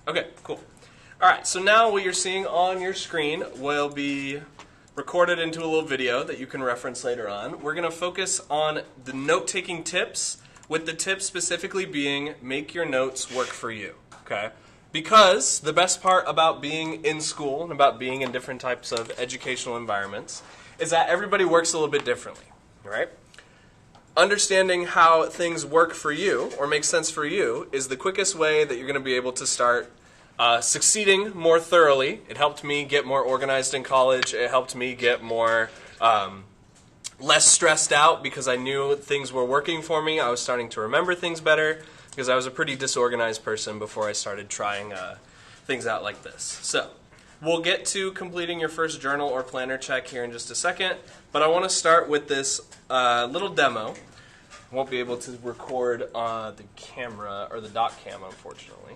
Okay, cool. All right, so now what you're seeing on your screen will be recorded into a little video that you can reference later on. We're going to focus on the note-taking tips, with the tips specifically being make your notes work for you, okay? Because the best part about being in school and about being in different types of educational environments is that everybody works a little bit differently, right? Understanding how things work for you or make sense for you is the quickest way that you're going to be able to start succeeding more thoroughly. It helped me get more organized in college. It helped me get more less stressed out because I knew things were working for me. I was starting to remember things better because I was a pretty disorganized person before I started trying things out like this. So we'll get to completing your first journal or planner check here in just a second, but I want to start with this little demo. I won't be able to record the camera or the dot cam, unfortunately.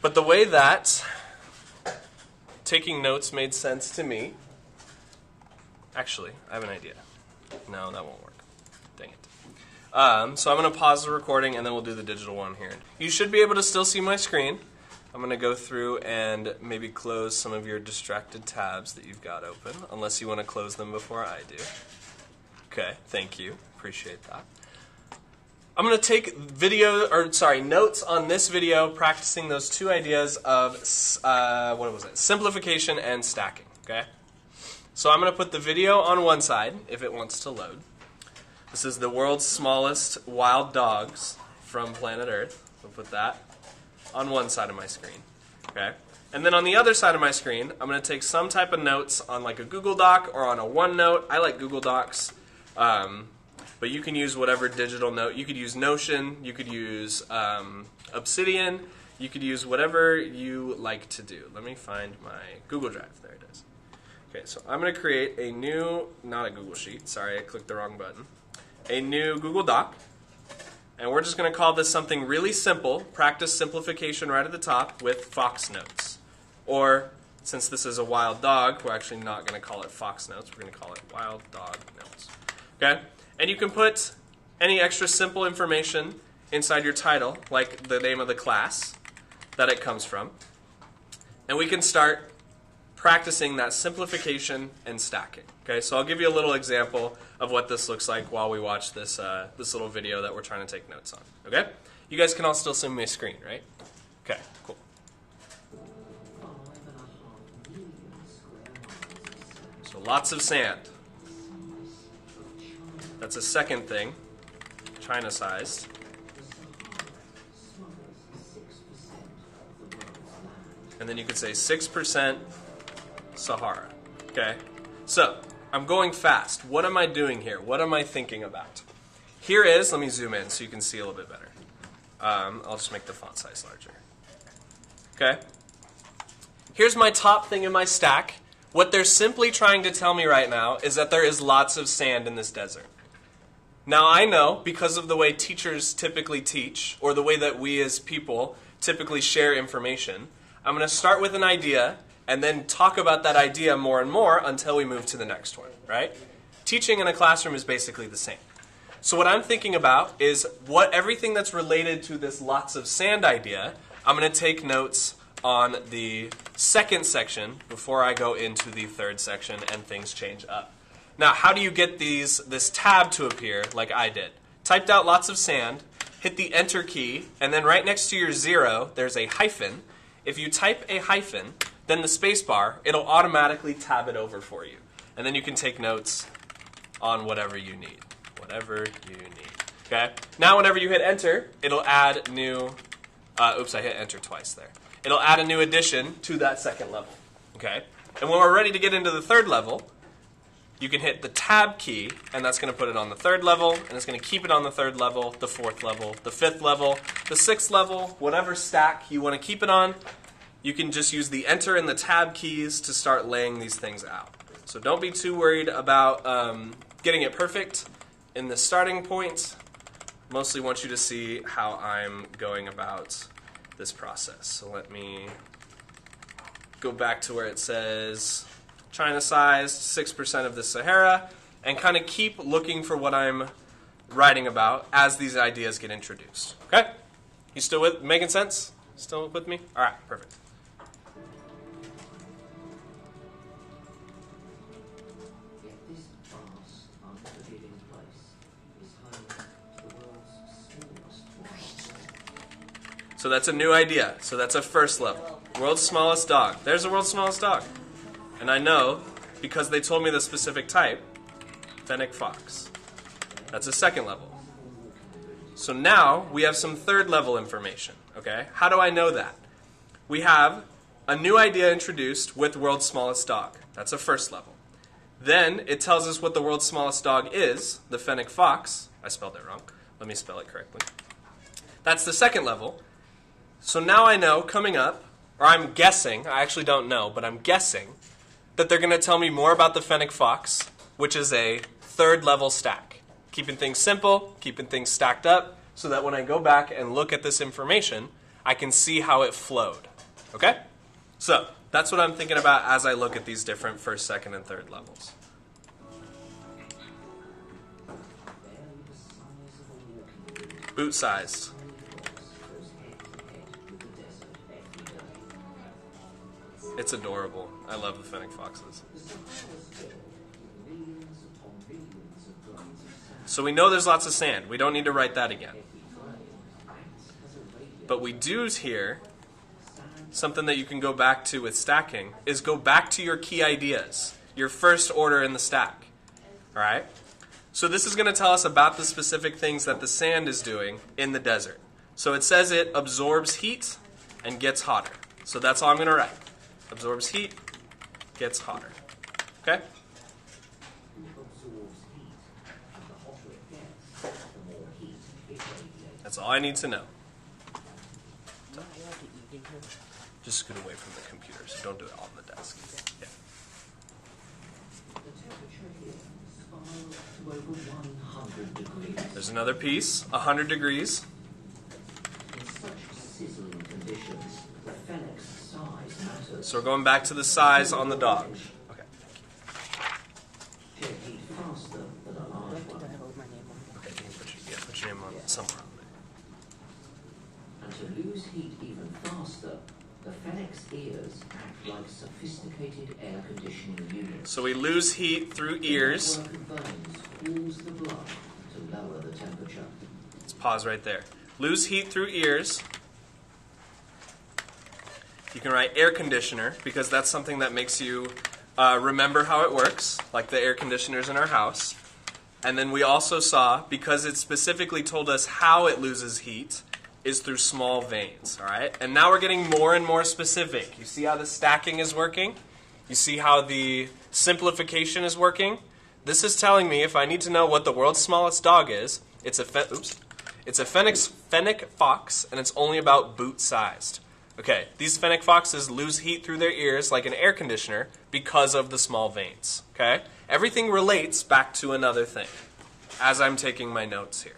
But the way that taking notes made sense to me, actually, I have an idea. No, that won't work. Dang it. So I'm going to pause the recording and then we'll do the digital one here. You should be able to still see my screen. I'm going to go through and maybe close some of your distracted tabs that you've got open, unless you want to close them before I do. Okay, thank you. Appreciate that. I'm going to take notes on this video, practicing those two ideas of simplification and stacking. Okay, so I'm going to put the video on one side if it wants to load. This is the world's smallest wild dogs from planet Earth. We'll put that on one side of my screen. Okay, and then on the other side of my screen, I'm going to take some type of notes on like a Google Doc or on a OneNote. I like Google Docs. But you can use whatever digital note. You could use Notion, you could use Obsidian, you could use whatever you like to do. Let me find my Google Drive. There it is. Okay, so I'm going to create a new, not a Google Sheet, sorry, I clicked the wrong button, a new Google Doc. And we're just going to call this something really simple, practice simplification right at the top with Fox Notes. Or, since this is a wild dog, we're actually not going to call it Fox Notes, we're going to call it Wild Dog Notes. Okay? And you can put any extra simple information inside your title, like the name of the class that it comes from. And we can start practicing that simplification and stacking. Okay, so I'll give you a little example of what this looks like while we watch this, this little video that we're trying to take notes on. Okay? You guys can all still see my screen, right? Okay, cool. So lots of sand. That's a second thing, China-sized. And then you could say 6% Sahara. Okay? So, I'm going fast. What am I doing here? What am I thinking about? Here is, let me zoom in so you can see a little bit better. I'll just make the font size larger. Okay? Here's my top thing in my stack. What they're simply trying to tell me right now is that there is lots of sand in this desert. Now I know, because of the way teachers typically teach, or the way that we as people typically share information, I'm going to start with an idea and then talk about that idea more and more until we move to the next one, right? Teaching in a classroom is basically the same. So what I'm thinking about is everything that's related to this lots of sand idea, I'm going to take notes on the second section before I go into the third section and things change up. Now, how do you get this tab to appear like I did? Typed out lots of sand, hit the Enter key, and then right next to your 0, there's a hyphen. If you type a hyphen, then the space bar, it'll automatically tab it over for you. And then you can take notes on whatever you need. Whatever you need. Okay? Now, whenever you hit Enter, it'll add new... oops, I hit Enter twice there. It'll add a new addition to that second level. Okay? And when we're ready to get into the third level, you can hit the Tab key, and that's going to put it on the third level, and it's going to keep it on the third level, the fourth level, the fifth level, the sixth level, whatever stack you want to keep it on. You can just use the Enter and the Tab keys to start laying these things out. So don't be too worried about getting it perfect in the starting point. Mostly want you to see how I'm going about this process. So let me go back to where it says China-sized, 6% of the Sahara, and kind of keep looking for what I'm writing about as these ideas get introduced. Okay? You still with? Making sense? Still with me? All right, perfect. So that's a new idea. So that's a first level. World's smallest dog. There's the world's smallest dog. And I know, because they told me the specific type, fennec fox. That's a second level. So now we have some third level information. Okay? How do I know that? We have a new idea introduced with world's smallest dog. That's a first level. Then it tells us what the world's smallest dog is, the fennec fox. I spelled it wrong. Let me spell it correctly. That's the second level. So now I know coming up, or I'm guessing, I actually don't know, but I'm guessing that they're going to tell me more about the fennec fox, which is a third level stack. Keeping things simple, keeping things stacked up, so that when I go back and look at this information, I can see how it flowed. Okay? So that's what I'm thinking about as I look at these different first, second, and third levels. Boot-sized. It's adorable. I love the fennec foxes. So we know there's lots of sand. We don't need to write that again. But we do here, something that you can go back to with stacking, is go back to your key ideas, your first order in the stack. All right? So this is going to tell us about the specific things that the sand is doing in the desert. So it says it absorbs heat and gets hotter. So that's all I'm going to write. Absorbs heat, gets hotter. Okay? That's all I need to know. So, just scoot away from the computer, so don't do it on the desk. Yeah. There's another piece, 100 degrees. So we're going back to the size on the dog. Okay. Okay, you can put your name on somewhere on there. And to lose heat even faster, the fennec's ears act like sophisticated air conditioning units. So we lose heat through ears. Cools the blood to lower the temperature. Let's pause right there. Lose heat through ears. You can write air conditioner because that's something that makes you remember how it works, like the air conditioners in our house. And then we also saw, because it specifically told us how it loses heat, is through small veins. All right? And now we're getting more and more specific. You see how the stacking is working? You see how the simplification is working? This is telling me if I need to know what the world's smallest dog is, it's a fennec fox, and it's only about boot-sized. Okay, these fennec foxes lose heat through their ears like an air conditioner because of the small veins. Okay? Everything relates back to another thing as I'm taking my notes here.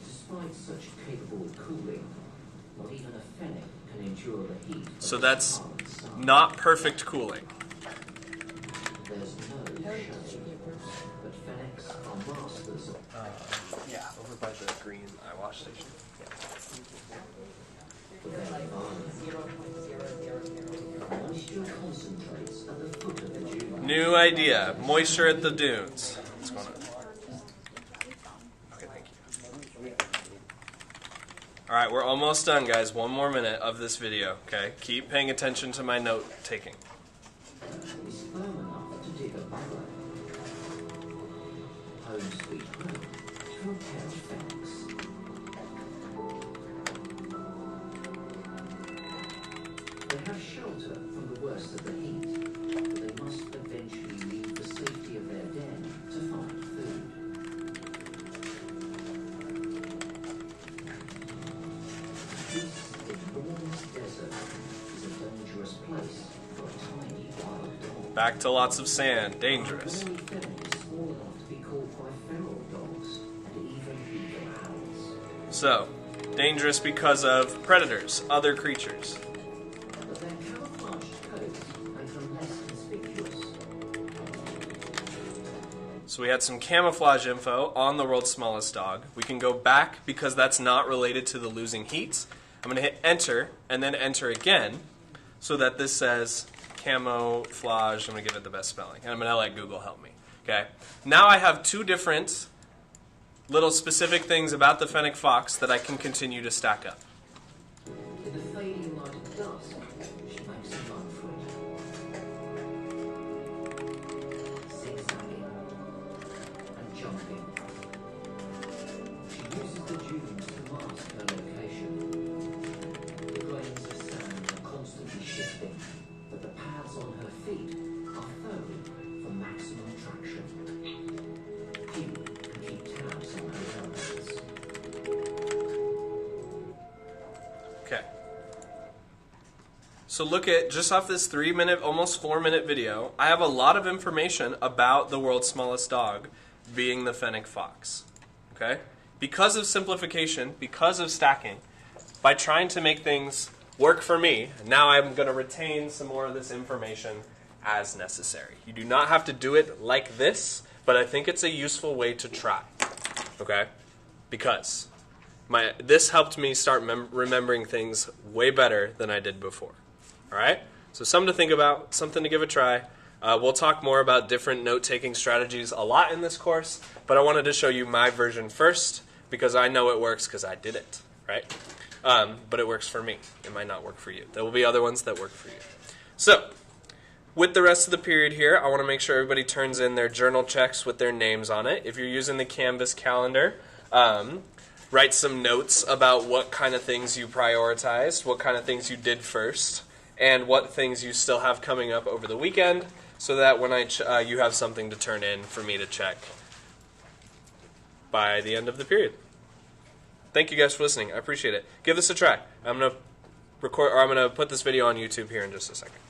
Despite such capable cooling, not even a fennec can endure the heat. So that's not perfect cooling. There's no shade, but fennecs are masters of Yeah, over by the green eye wash station. their moisture concentrates at the foot of the dune. New idea, moisture at the dunes. What's going on? Okay, thank you. All right, we're almost done, guys. One more minute of this video, okay? Keep paying attention to my note taking. Is firm enough to dig a burrow. Home sweet home to a pair of fennecs. They have shelter from the worst of the heat, but they must eventually leave the safety of their den to find food. This enormous desert is a dangerous place for a tiny wild dog. Back to lots of sand. Dangerous. Very fennecs small enough to be caught by feral dogs and even eagle owls. So, dangerous because of predators, other creatures. But their camouflaged coats make them less conspicuous. So we had some camouflage info on the world's smallest dog. We can go back because that's not related to the losing heat. I'm going to hit enter and then enter again so that this says camouflage. I'm going to give it the best spelling. And I'm going to let Google help me. Okay. Now I have two different little specific things about the fennec fox that I can continue to stack up. In the fading light of dusk, she makes a run for it. Zigzagging and jumping. She uses the dunes to mask her location. The grains of sand are constantly shifting, but the paths on her feet are firm for maximum traction. Few can keep tabs on her whereabouts. Okay. So look at, just off this 3-minute, almost 4-minute video, I have a lot of information about the world's smallest dog being the fennec fox. Okay? Because of simplification, because of stacking, by trying to make things work for me, now I'm going to retain some more of this information as necessary. You do not have to do it like this, but I think it's a useful way to try. Okay? Because this helped me start remembering things way better than I did before. All right? So something to think about, something to give a try. We'll talk more about different note-taking strategies a lot in this course, but I wanted to show you my version first because I know it works because I did it, right? But it works for me. It might not work for you. There will be other ones that work for you. So, with the rest of the period here, I want to make sure everybody turns in their journal checks with their names on it. If you're using the Canvas calendar, write some notes about what kind of things you prioritized, what kind of things you did first, and what things you still have coming up over the weekend, so that when you have something to turn in for me to check by the end of the period. Thank you guys for listening. I appreciate it. Give this a try. I'm gonna put this video on YouTube here in just a second.